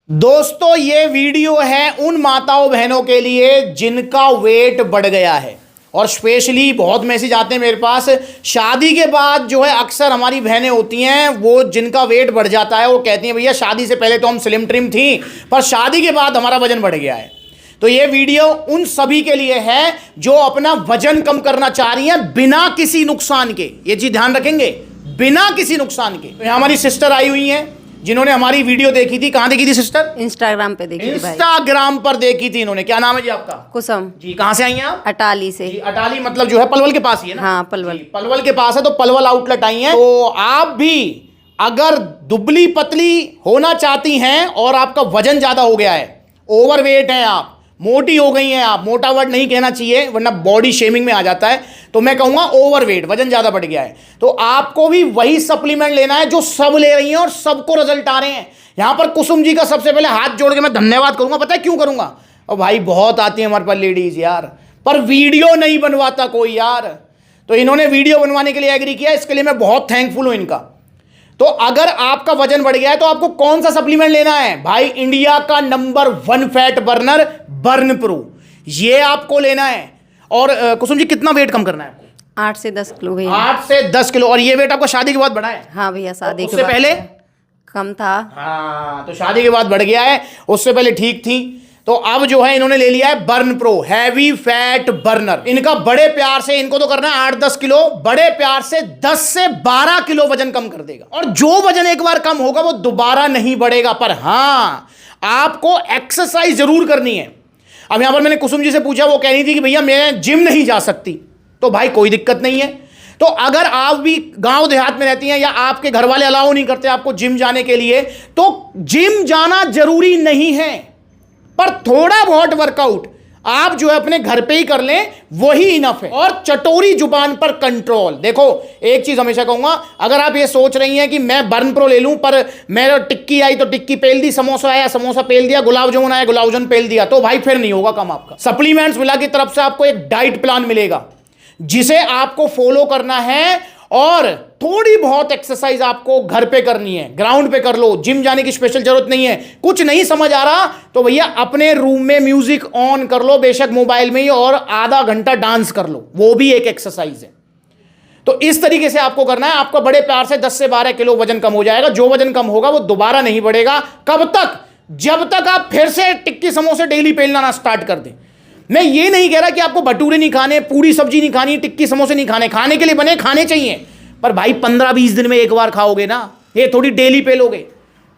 दोस्तों ये वीडियो है उन माताओं बहनों के लिए जिनका वेट बढ़ गया है और स्पेशली बहुत मैसेज आते हैं मेरे पास शादी के बाद जो है अक्सर हमारी बहनें होती हैं वो जिनका वेट बढ़ जाता है। वो कहती हैं भैया शादी से पहले तो हम स्लिम ट्रिम थी पर शादी के बाद हमारा वजन बढ़ गया है। तो ये वीडियो उन सभी के लिए है जो अपना वजन कम करना चाह रही हैं बिना किसी नुकसान के। ये चीज ध्यान रखेंगे, बिना किसी नुकसान के। तो यहाँ हमारी सिस्टर आई हुई हैं जिन्होंने हमारी वीडियो देखी थी। कहाँ देखी थी सिस्टर? इंस्टाग्राम पे देखी थी भाई। इंस्टाग्राम पर देखी थी इन्होंने। क्या नाम है जी आपका? कुसुम जी। कहाँ से आई हैं आप? अटाली से। जी, अटाली मतलब जो है पलवल के पास ही है ना? हाँ पलवल। पलवल के पास है। तो पलवल आउटलेट आई हैं। तो आप भी अगर दुबली पतली होना चाहती हैं और आपका वजन ज्यादा हो गया है, ओवरवेट है आप, मोटी हो गई हैं आप, मोटा वर्ड नहीं कहना चाहिए वरना बॉडी शेमिंग में आ जाता है, तो मैं कहूंगा ओवरवेट, वजन ज्यादा बढ़ गया है, तो आपको भी वही सप्लीमेंट लेना है जो सब ले रही हैं और सबको रिजल्ट आ रहे हैं। यहां पर कुसुम जी का सबसे पहले हाथ जोड़ के मैं धन्यवाद करूंगा। पता है क्यों करूंगा? और भाई बहुत आती है हमारे पास लेडीज यार, पर वीडियो नहीं बनवाता कोई यार, तो इन्होंने वीडियो बनवाने के लिए एग्री किया, इसके लिए मैं बहुत थैंकफुल हूं इनका। तो अगर आपका वजन बढ़ गया है तो आपको कौन सा सप्लीमेंट लेना है भाई? इंडिया का number 1 fat burner burn pro, ये आपको लेना है। और कुसुम जी कितना वेट कम करना है आपको? 8 से 10 किलो भैया। 8 से 10 किलो। और ये वेट आपका शादी के बाद बढ़ा है? हाँ भैया शादी के उससे बाद पहले कम था। हाँ, तो शादी के बाद बढ़ गया है, उससे पहले ठीक थी। तो अब जो है इन्होंने ले लिया है burn pro heavy fat burner. इनका बड़े प्यार से, इनको तो करना है 8-10 किलो, बड़े प्यार से 10 से 12 किलो वजन कम कर देगा। और जो वजन एक बार कम होगा वो दोबारा नहीं बढ़ेगा, पर हां आपको एक्सरसाइज जरूर करनी है। अब यहां पर मैंने कुसुम जी से पूछा, वो कह रही थी कि भैया मैं जिम नहीं जा सकती, तो भाई कोई दिक्कत नहीं है। तो अगर आप भी गांव देहात में रहती हैं या आपके घर वाले अलाउ नहीं करते आपको जिम जाने के लिए, तो जिम जाना जरूरी नहीं है, पर थोड़ा बहुत वर्कआउट आप जो है अपने घर पे ही कर लें, वही इनफ है। और चटोरी जुबान पर कंट्रोल। देखो एक चीज हमेशा कहूंगा, अगर आप ये सोच रही हैं कि मैं बर्न प्रो ले लूं पर मेरा टिक्की आई तो टिक्की पेल दी, समोसा आया समोसा पेल दिया, गुलाब जामुन आया गुलाब जामुन पेल दिया, तो भाई फिर नहीं होगा कम आपका। सप्लीमेंट्स मिला की तरफ से आपको एक डाइट प्लान मिलेगा जिसे आपको फॉलो करना है, और थोड़ी बहुत एक्सरसाइज आपको घर पे करनी है, ग्राउंड पे कर लो, जिम जाने की स्पेशल जरूरत नहीं है। कुछ नहीं समझ आ रहा तो भैया अपने रूम में म्यूजिक ऑन कर लो, बेशक मोबाइल में ही, और आधा घंटा डांस कर लो, वो भी एक एक्सरसाइज है। तो इस तरीके से आपको करना है, आपका बड़े प्यार से 10 से 12 किलो वजन कम हो जाएगा। जो वजन कम होगा वो दोबारा नहीं बढ़ेगा। कब तक? जब तक आप फिर से टिक्की समोसे डेली पेलना ना स्टार्ट कर दें। मैं ये नहीं कह रहा कि आपको भटूरे नहीं खाने, पूरी सब्जी नहीं खानी, टिक्की समोसे नहीं खाने, खाने के लिए बने, खाने चाहिए, पर भाई 15-20 दिन में एक बार खाओगे ना, ये थोड़ी डेली पेलोगे,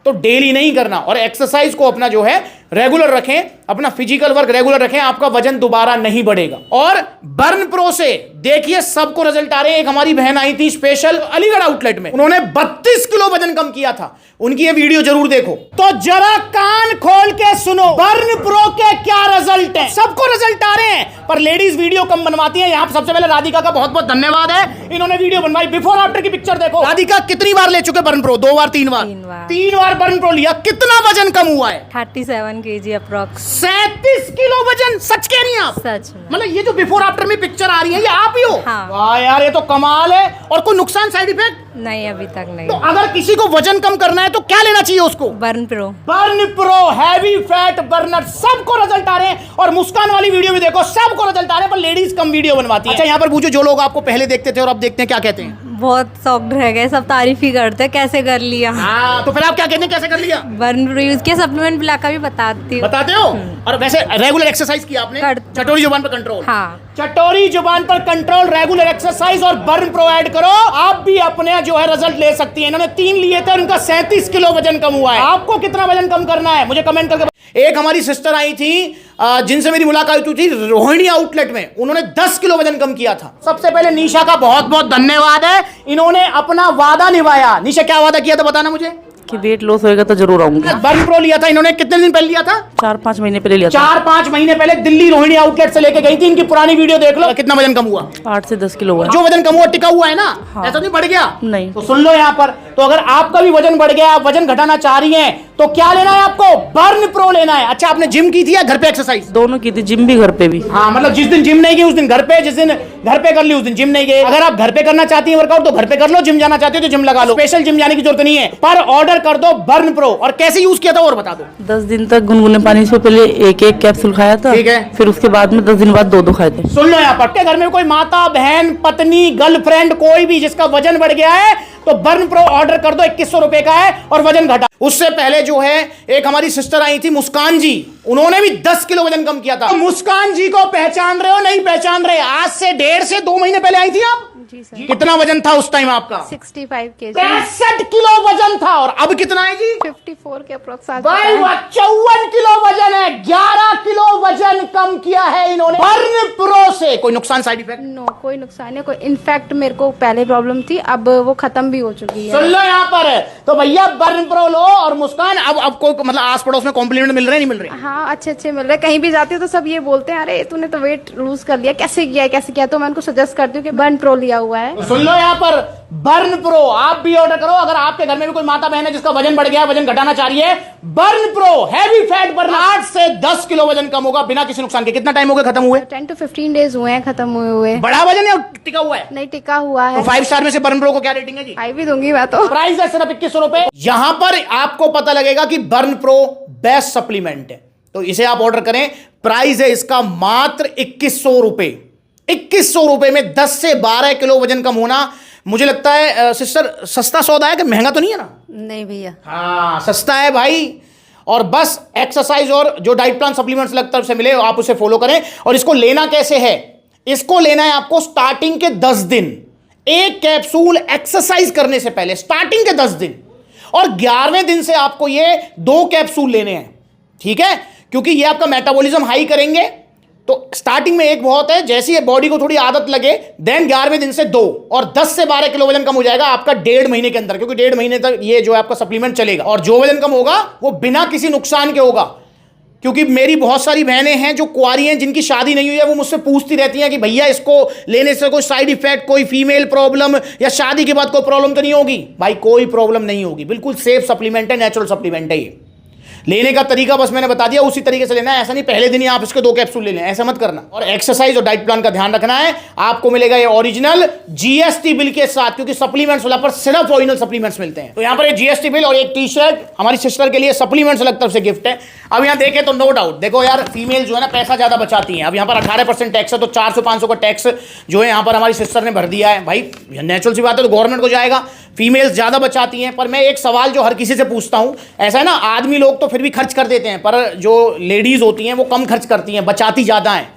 तो डेली नहीं करना। और एक्सरसाइज को अपना जो है रेगुलर रखें, अपना फिजिकल वर्क रेगुलर रखें, आपका वजन दोबारा नहीं बढ़ेगा। और बर्न प्रो से देखिए सबको रिजल्ट आ रहे हैं। एक हमारी बहन आई थी स्पेशल अलीगढ़ आउटलेट में, उन्होंने 32 किलो वजन कम किया था, उनकी ये वीडियो जरूर देखो। तो जरा कान खोल के सुनो बर्न प्रो के क्या रिजल्ट हैं। सबको रिजल्ट आ रहे हैं, पर लेडीज वीडियो कम बनवाती हैं। यहां सबसे पहले राधिका का बहुत बहुत धन्यवाद है, इन्होंने वीडियो बनवाई। बिफोर आफ्टर की पिक्चर देखो। राधिका कितनी बार ले चुके बर्न प्रो? 2 बार 3 बार? 3 बार बर्न प्रो लिया। कितना वजन कम हुआ है? 37 kg अप्रॉक्स। 37 किलो वजन। सच कह रही हैं आप? सच में। मतलब ये जो बिफोर आफ्टर में पिक्चर आ रही है ये आप ही हो? हाँ। वाह यार, ये तो कमाल है। और कोई नुकसान साइड इफेक्ट? नहीं अभी तक नहीं। तो अगर किसी को वजन कम करना है तो क्या लेना चाहिए उसको? Burn pro. Burn pro heavy fat burner. सबको रिजल्ट आ रहे हैं। और मुस्कान वाली वीडियो भी देखो, सबको रिजल्ट आ रहे हैं, पर लेडीज कम वीडियो बनवाती है। अच्छा यहाँ पर पूछो, जो लोग आपको पहले देखते थे और अब देखते हैं, क्या कहते हैं? बहुत शॉक्ड रह गए, सब तारीफ ही करते कैसे कर लिया। हाँ, तो फिर आप क्या कहते हैं कैसे कर लिया? बर्न प्रो यूज किया, सप्लीमेंट मिला का भी बताती हूँ। बताते हो? और वैसे रेगुलर एक्सरसाइज किया आपने? चटोरी जुबान पर कंट्रोल। हाँ। चटोरी जुबान पर कंट्रोल, रेगुलर एक्सरसाइज और बर्न प्रो ऐड करो, आप भी अपने जो है रिजल्ट ले सकती हैं। इन्होंने 3 लिए थे और उनका 37 किलो वजन कम हुआ है। आपको कितना वजन कम करना है मुझे कमेंट करके। एक हमारी सिस्टर आई थी जिनसे मेरी मुलाकात हुई थी रोहिणी आउटलेट में, उन्होंने 10 किलो वजन कम किया था। सबसे पहले निशा का बहुत बहुत धन्यवाद है, इन्होंने अपना वादा निभाया। निशा क्या वादा किया था बताना मुझे? कि वेट लॉस होएगा तो जरूर आऊंगी। बर्न प्रो लिया था इन्होंने, कितने दिन पहले लिया था? 4-5 महीने पहले लिया था। 4-5 महीने पहले दिल्ली रोहिणी आउटलेट से लेके गई थी। इनकी पुरानी वीडियो देख लो, कितना वजन कम हुआ? 8 से 10 किलो हुआ। जो वजन कम हुआ टिका हुआ है ना? हाँ। ऐसा नहीं बढ़ गया? नहीं। तो सुन लो यहाँ पर, तो अगर आपका भी वजन बढ़ गया, आप वजन घटाना चाह रही हैं, तो क्या लेना है आपको? बर्न प्रो लेना है। अच्छा, आपने जिम की थी या घर पे एक्सरसाइज? दोनों की थी, जिम भी घर पे भी। हाँ, मतलब जिस दिन जिम नहीं गई उस दिन घर पे, जिस दिन घर पे कर ली उस दिन जिम नहीं गए। अगर आप घर पे करना चाहती हैं वर्कआउट तो घर पे कर लो, जिम जाना चाहते हो तो जिम लगा लो, स्पेशल जिम जाने की जरूरत नहीं है। पर ऑर्डर कर दो बर्न प्रो। और कैसे यूज किया था और बता दो। 10 दिन तक गुनगुने पानी से पहले एक एक कैप्सूल खाया था। ठीक है। फिर उसके बाद में 10 दिन बाद 2 खाए थे। सुन लो यहाँ पर, के घर में कोई माता, बहन, पत्नी, गर्लफ्रेंड, कोई भी जिसका वजन बढ़ गया है तो बर्न प्रो ऑर्डर कर दो। 2100 रुपए का है और वजन घटा। उससे पहले जो है एक हमारी सिस्टर आई थी मुस्कान जी, उन्होंने भी 10 किलो वजन कम किया था। तो मुस्कान जी को पहचान रहे हो नहीं पहचान रहे? आज से 1.5 से 2 महीने पहले आई थी आप। जी सर। कितना वजन था उस टाइम आपका? 65 kg। 65 किलो वजन था। और अब कितना है जी? 54 के अप्रोक्स। भाई 54 किलो वजन है। 11 किलो वजन कम किया है इन्होंने बर्न प्रो से। कोई नुकसान, साइड इफेक्ट? नो, कोई नुकसान नहीं। कोई इनफैक्ट मेरे को पहले प्रॉब्लम थी, अब वो खत्म भी हो चुकी है। सुन लो यहाँ पर, तो भैया बर्न प्रो लो। और मुस्कान अब को मतलब आस पड़ोस में कॉम्प्लीमेंट मिल रहे नहीं मिल रहे? हाँ, अच्छे मिल रहे। कहीं भी जाती हूँ तो सब ये बोलते हैं, अरे तूने तो वेट लूज कर लिया, कैसे किया कैसे किया। तो मैं उनको सजेस्ट करती हूँ कि बर्न प्रो लिया हुआ है। तो सुन लो यहाँ पर, बर्न प्रो आप भी ऑर्डर करो। अगर आपके घर में भी कोई माता बहन है जिसका वजन बढ़ गया, वजन घटाना चाह रही है, burn pro heavy fat burn 8 से 10 किलो वजन कम होगा बिना किसी नुकसान के। कितना टाइम हो गया खत्म हुए? 10 to 15 डेज हुए हैं खत्म हुए। बड़ा वजन है टिका हुआ है? नहीं, टिका हुआ है। तो 5 स्टार में से बर्न प्रो को क्या रेटिंग है जी? 5 भी दूंगी मैं तो। प्राइस है सिर्फ 2100 रुपए। यहां पर आपको पता लगेगा कि बर्न प्रो बेस्ट सप्लीमेंट है, तो इसे आप ऑर्डर करें। प्राइस है इसका मात्र 2100 रुपए। 2100 रुपए में 10 से 12 किलो वजन कम होना, मुझे लगता है सिस्टर सस्ता सौदा है कि महंगा तो नहीं है ना? नहीं भैया, हाँ सस्ता है भाई। और बस एक्सरसाइज और जो डाइट प्लान सप्लीमेंट्स अलग तरफ से मिले आप उसे फॉलो करें। और इसको लेना कैसे है? इसको लेना है आपको स्टार्टिंग के 10 दिन, एक कैप्सूल एक्सरसाइज करने से पहले, स्टार्टिंग के 10 दिन। और 11वें दिन से आपको ये 2 कैप्सूल लेने हैं, ठीक है? क्योंकि ये आपका मेटाबॉलिज्म हाई करेंगे। तो स्टार्टिंग में एक बहुत है, जैसे ये बॉडी को थोड़ी आदत लगे देन 11वें दिन से 2, और 10 से 12 किलो वजन कम हो जाएगा आपका 1.5 महीने के अंदर। क्योंकि 1.5 महीने तक ये जो आपका सप्लीमेंट चलेगा। और जो वजन कम होगा वो बिना किसी नुकसान के होगा। क्योंकि मेरी बहुत सारी बहनें हैं जो कुंवारी हैं, जिनकी शादी नहीं हुई है, वो मुझसे पूछती रहती हैं कि भैया इसको लेने से कोई साइड इफेक्ट, कोई फीमेल प्रॉब्लम या शादी के बाद कोई प्रॉब्लम तो नहीं होगी? भाई कोई प्रॉब्लम नहीं होगी, बिल्कुल सेफ सप्लीमेंट है, नेचुरल सप्लीमेंट है ये। लेने का तरीका बस मैंने बता दिया, उसी तरीके से लेना है। ऐसा नहीं पहले दिन ही आप इसके 2 कैप्सूल ले लें, ऐसा मत करना। और एक्सरसाइज और डाइट प्लान का ध्यान रखना है। आपको मिलेगा ये ओरिजिनल जीएसटी बिल के साथ, क्योंकि सप्लीमेंट्स वाला पर सिर्फ ओरिजिनल सप्लीमेंट्स मिलते हैं। तो यहाँ पर एक जीएसटी बिल और एक टी शर्ट हमारी सिस्टर के लिए सप्लीमेंट्स अलग तरफ से गिफ्ट है। अब यहाँ देखें तो नो डाउट, देखो यार फीमेल जो है ना पैसा ज्यादा बचाती हैं। अब यहाँ पर 18% टैक्स है, तो 400-500 का टैक्स जो है यहाँ पर हमारी सिस्टर ने भर दिया है। भाई नेचुरल सी बात है, तो गवर्नमेंट को जाएगा। फीमेल्स ज्यादा बचाती हैं। पर मैं एक सवाल जो हर किसी से पूछता हूं, ऐसा है ना, आदमी लोग तो फिर भी खर्च कर देते हैं, पर जो लेडीज होती हैं वो कम खर्च करती हैं, बचाती ज्यादा हैं।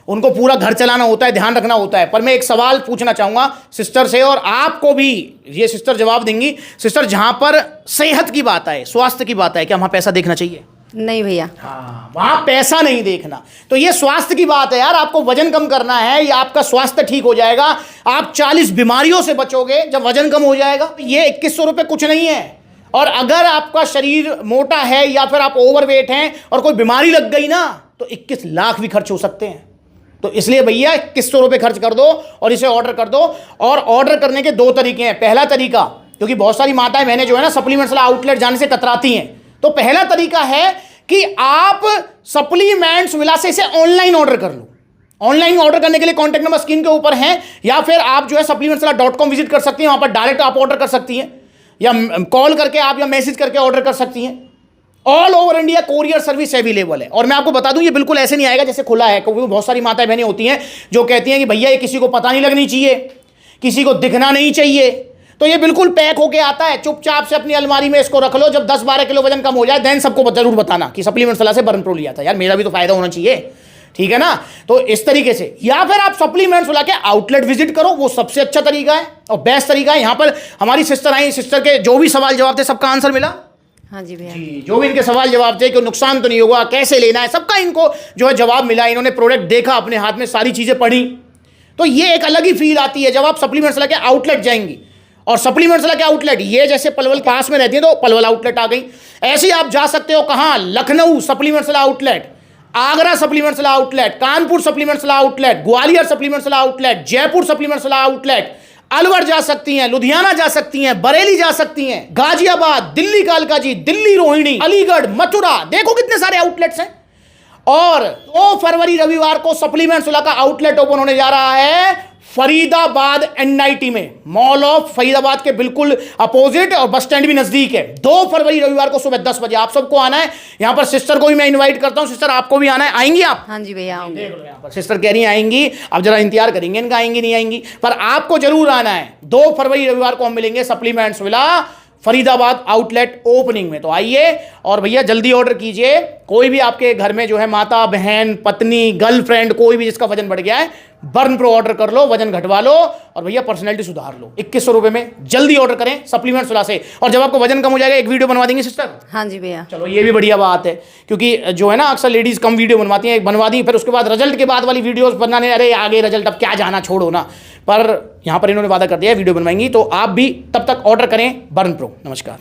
उनको पूरा घर चलाना होता है, ध्यान रखना होता है। पर मैं एक सवाल पूछना चाहूंगा सिस्टर से, और आपको भी ये सिस्टर जवाब देंगी। सिस्टर, जहां पर सेहत की बात आए, स्वास्थ्य की बात आए, क्या वहां पैसा देखना चाहिए? नहीं भैया। हाँ, वहां पैसा नहीं देखना। तो ये स्वास्थ्य की बात है यार, आपको वजन कम करना है, या आपका स्वास्थ्य ठीक हो जाएगा। आप 40 बीमारियों से बचोगे जब वजन कम हो जाएगा। ये 2100 रुपये कुछ नहीं है। और अगर आपका शरीर मोटा है या फिर आप ओवरवेट हैं और कोई बीमारी लग गई ना, तो 21 लाख भी खर्च हो सकते हैं। तो इसलिए भैया 2100 रुपये खर्च कर दो और इसे ऑर्डर कर दो। और ऑर्डर करने के 2 तरीके हैं। पहला तरीका, क्योंकि बहुत सारी माताएं बहनें जो है ना सप्लीमेंट्स वाला आउटलेट जाने से कतराती हैं, तो पहला तरीका है कि आप सप्लीमेंट्स विला से इसे ऑनलाइन ऑर्डर कर लो। ऑनलाइन ऑर्डर करने के लिए कॉन्टैक्ट नंबर स्क्रीन के ऊपर है, या फिर आप जो है supplementswala.com विजिट कर सकती हैं। वहां पर डायरेक्ट आप ऑर्डर कर सकती हैं, या कॉल करके आप या मैसेज करके ऑर्डर कर सकती हैं। All over India courier service available है। और मैं आपको बता दूं, ये बिल्कुल ऐसे नहीं आएगा जैसे खुला है। क्योंकि बहुत सारी माताएं बहनें होती हैं जो कहती हैं कि भैया ये किसी को पता नहीं लगनी चाहिए, किसी को दिखना नहीं चाहिए। तो ये बिल्कुल पैक होके आता है, चुपचाप से अपनी अलमारी में इसको रख लो। जब 10-12 किलो वजन कम हो जाए देन सबको जरूर बताना कि सप्लीमेंट्स वाला से बर्न प्रो लिया था, यार मेरा भी तो फायदा होना चाहिए, ठीक है ना? तो इस तरीके से, या फिर आप सप्लीमेंट्स वाला के आउटलेट विजिट करो, वो सबसे अच्छा तरीका है और बेस्ट तरीका है। यहां पर हमारी सिस्टर आई, सिस्टर के जो भी सवाल जवाब थे सबका आंसर मिला। हाँ जी भैया, जो भी इनके सवाल जवाब थे कि नुकसान तो नहीं होगा, कैसे लेना है, सबका इनको जो है जवाब मिला। इन्होंने प्रोडक्ट देखा अपने हाथ में, सारी चीजें पढ़ी। तो ये एक अलग ही फील आती है जब आप सप्लीमेंट्स वाला के आउटलेट जाएंगी। और सप्लीमेंट्स वाला के आउटलेट ये जैसे पलवल पास में रहती है तो पलवल आउटलेट आ गई। ऐसे ही आप जा सकते हो कहां, लखनऊ सप्लीमेंट्स वाला आउटलेट, आगरा सप्लीमेंट्स वाला आउटलेट, कानपुर सप्लीमेंट्स वाला आउटलेट, ग्वालियर सप्लीमेंट्स वाला आउटलेट, जयपुर सप्लीमेंट्स वाला आउटलेट, अलवर जा सकती हैं, लुधियाना जा सकती हैं, बरेली जा सकती हैं, गाजियाबाद, दिल्ली कालकाजी, दिल्ली रोहिणी, अलीगढ़, मथुरा, देखो कितने सारे आउटलेट्स हैं। और 2 फरवरी रविवार को सप्लीमेंट सुलह का आउटलेट ओपन होने जा रहा है फरीदाबाद एनआईटी में, मॉल ऑफ फरीदाबाद के बिल्कुल अपोजिट, और बस स्टैंड भी नजदीक है। 2 फरवरी रविवार को सुबह 10 बजे आप सबको आना है। यहां पर सिस्टर को भी मैं इनवाइट करता हूं। सिस्टर आपको भी आना है, आएंगी आप? हाँ जी भैया आऊंगी। देख लो यहां पर सिस्टर कह रही हैं आएंगी। अब जरा इंतजार करेंगे इनका, आएंगी नहीं आएंगी, पर आपको जरूर आना है। 2 फरवरी रविवार को हम मिलेंगे supplements villa Faridabad outlet opening में। तो आइए और भैया जल्दी ऑर्डर कीजिए। कोई भी आपके घर में जो है माता, बहन, पत्नी, गर्लफ्रेंड, कोई भी जिसका वजन बढ़ गया है, बर्न प्रो ऑर्डर कर लो, वजन घटवा लो और भैया पर्सनैलिटी सुधार लो। 2100 रुपए में जल्दी ऑर्डर करें सप्लीमेंट सुला से। और जब आपको वजन कम हो जाएगा एक वीडियो बनवा देंगे सिस्टर। हाँ जी भैया। चलो ये भी बढ़िया बात है, क्योंकि जो है ना अक्सर लेडीज कम वीडियो बनवाती हैं, बनवा दी, फिर उसके बाद रिजल्ट के बाद वाली वीडियोस बनाने, अरे आगे रिजल्ट अब क्या जाना, छोड़ो ना। पर यहां पर इन्होंने वादा कर दिया वीडियो बनवाएंगी, तो आप भी तब तक ऑर्डर करें बर्न प्रो। नमस्कार।